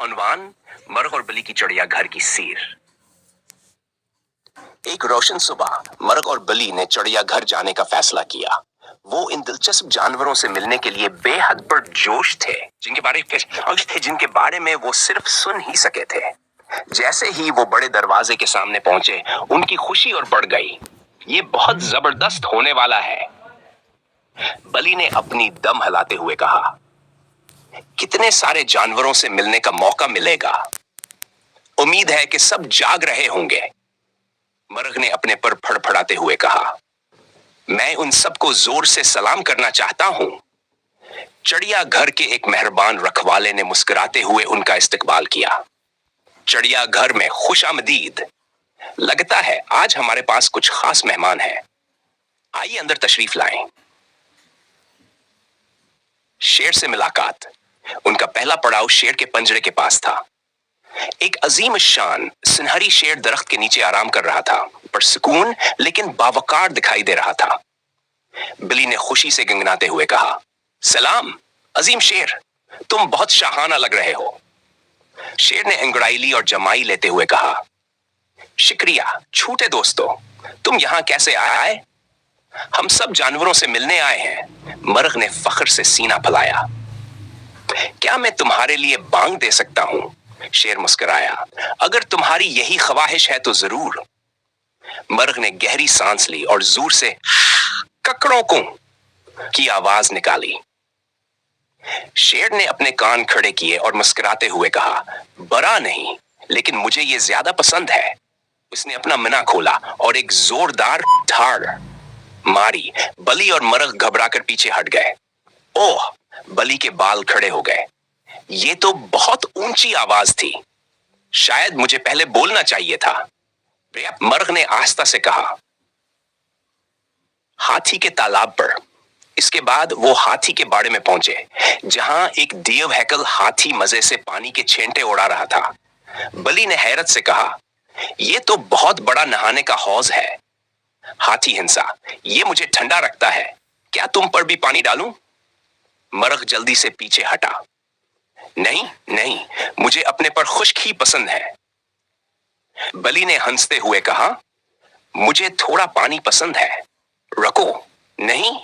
उन्वान मरग और बली की चिड़िया घर की सीर। एक रोशन सुबह मरग और बली ने चिड़िया घर जाने का फैसला किया। वो इन दिलचस्प जानवरों से मिलने के लिए बेहद पुरजोश थे, जिनके बारे में वो सिर्फ सुन ही सके थे। जैसे ही वो बड़े दरवाजे के सामने पहुंचे, उनकी खुशी और बढ़ गई। ये बहुत जबरदस्त होने वाला है, बली ने अपनी दम हिलाते हुए कहा। कितने सारे जानवरों से मिलने का मौका मिलेगा। उम्मीद है कि सब जाग रहे होंगे, मरग ने अपने पर फड़फड़ाते हुए कहा। मैं उन सबको जोर से सलाम करना चाहता हूं। चिड़िया घर के एक मेहरबान रखवाले ने मुस्कुराते हुए उनका इस्तकबाल किया। चिड़िया घर में खुशामदीद। लगता है आज हमारे पास कुछ खास मेहमान हैं। आइए अंदर तशरीफ लाएं। शेर से मुलाकात। उनका पहला पड़ाव शेर के पंजरे के पास था। एक अजीम शान सुनहरी शेर दरख्त के नीचे आराम कर रहा था, पर सुकून लेकिन बावकार दिखाई दे रहा था। बिली ने खुशी से गंगनाते हुए कहा, सलाम अजीम शेर, तुम बहुत शाहाना लग रहे हो। शेर ने अंगड़ाई ली और जमाई लेते हुए कहा, शुक्रिया छोटे दोस्तों, तुम यहां कैसे आए? हम सब जानवरों से मिलने आए हैं। मरग ने फख्र से सीना फैलाया। क्या मैं तुम्हारे लिए बांग दे सकता हूं? शेर मुस्कुराया। अगर तुम्हारी यही ख्वाहिश है तो जरूर। मरग ने गहरी सांस ली और जोर से ककड़ों को की आवाज निकाली। शेर ने अपने कान खड़े किए और मुस्कुराते हुए कहा, बड़ा नहीं, लेकिन मुझे ये ज्यादा पसंद है। उसने अपना मना खोला और एक जोरदार ठाड़ मारी। बली और मरग घबराकर पीछे हट गए। ओह, बली के बाल खड़े हो गए। ये तो बहुत ऊंची आवाज थी। शायद मुझे पहले बोलना चाहिए था, मरग ने आस्था से कहा। हाथी के तालाब पर। इसके बाद वो हाथी के बाड़े में पहुंचे, जहां एक देव हैकल हाथी मजे से पानी के छेंटे उड़ा रहा था। बली ने हैरत से कहा, यह तो बहुत बड़ा नहाने का हौज है। हाथी हिंसा, ये मुझे ठंडा रखता है। क्या तुम पर भी पानी डालूं? मरग जल्दी से पीछे हटा। नहीं नहीं, मुझे अपने पर खुश्क ही पसंद है। बली ने हंसते हुए कहा, मुझे थोड़ा पानी पसंद है, रखो। नहीं।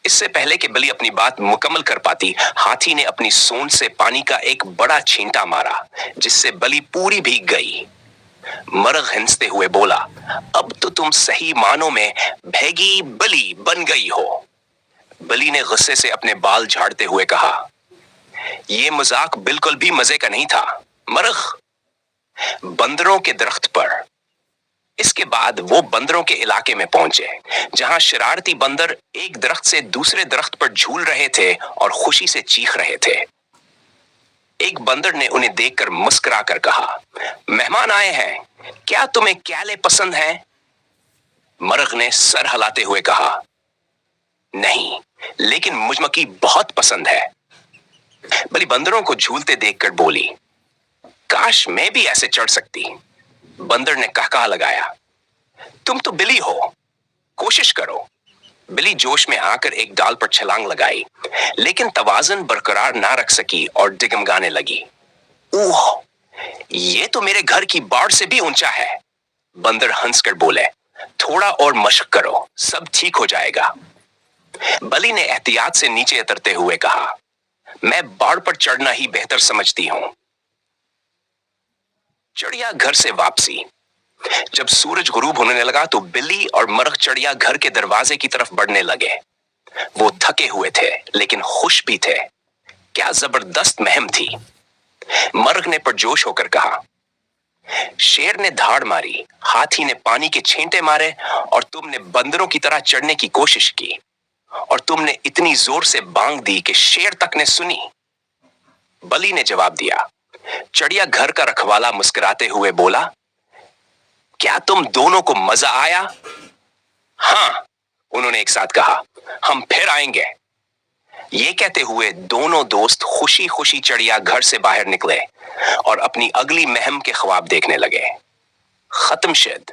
इससे पहले कि बली अपनी बात मुकम्मल कर पाती, हाथी ने अपनी सूंड से पानी का एक बड़ा छींटा मारा, जिससे बली पूरी भीग गई। मरग हंसते हुए बोला, अब तो तुम सही मानों में भैगी बली बन गई हो। बली ने गुस्से से अपने बाल झाड़ते हुए कहा, यह मजाक बिल्कुल भी मजे का नहीं था मरग। बंदरों के दरख्त पर। इसके बाद वो बंदरों के इलाके में पहुंचे, जहां शरारती बंदर एक दरख्त से दूसरे दरख्त पर झूल रहे थे और खुशी से चीख रहे थे। एक बंदर ने उन्हें देखकर मुस्कुरा कर कहा, मेहमान आए हैं, क्या तुम्हें क्याले पसंद हैं? मरग ने सर हिलाते हुए कहा, नहीं, लेकिन मुझमकी बहुत पसंद है। बली बंदरों को झूलते देखकर बोली, काश मैं भी ऐसे चढ़ सकती। बंदर ने कहकहा लगाया, तुम तो बिली हो, कोशिश करो। बिली जोश में आकर एक डाल पर छलांग लगाई, लेकिन तवाज़ुन बरकरार ना रख सकी और डिगमगाने लगी। ओह, ये तो मेरे घर की बाड़ से भी ऊंचा है। बंदर हंसकर बोले, थोड़ा और मशक करो, सब ठीक हो जाएगा। बली ने एहतियात से नीचे उतरते हुए कहा, मैं बाड़ पर चढ़ना ही बेहतर समझती हूं। चिड़िया घर से वापसी। जब सूरज गुरूब होने लगा तो बिल्ली और मरग चिड़िया घर के दरवाजे की तरफ बढ़ने लगे। वो थके हुए थे, लेकिन खुश भी थे। क्या जबरदस्त मुहिम थी। मरग ने पुरजोश होकर कहा, शेर ने धाड़ मारी, हाथी ने पानी के छींटे मारे और तुमने बंदरों की तरह चढ़ने की कोशिश की, और तुमने इतनी जोर से बांग दी कि शेर तक ने सुनी। बली ने जवाब दिया। चिड़िया घर का रखवाला मुस्कुराते हुए बोला, क्या तुम दोनों को मजा आया? हां, उन्होंने एक साथ कहा, हम फिर आएंगे। ये कहते हुए दोनों दोस्त खुशी खुशी चिड़िया घर से बाहर निकले और अपनी अगली मुहिम के ख्वाब देखने लगे। खत्म शुद।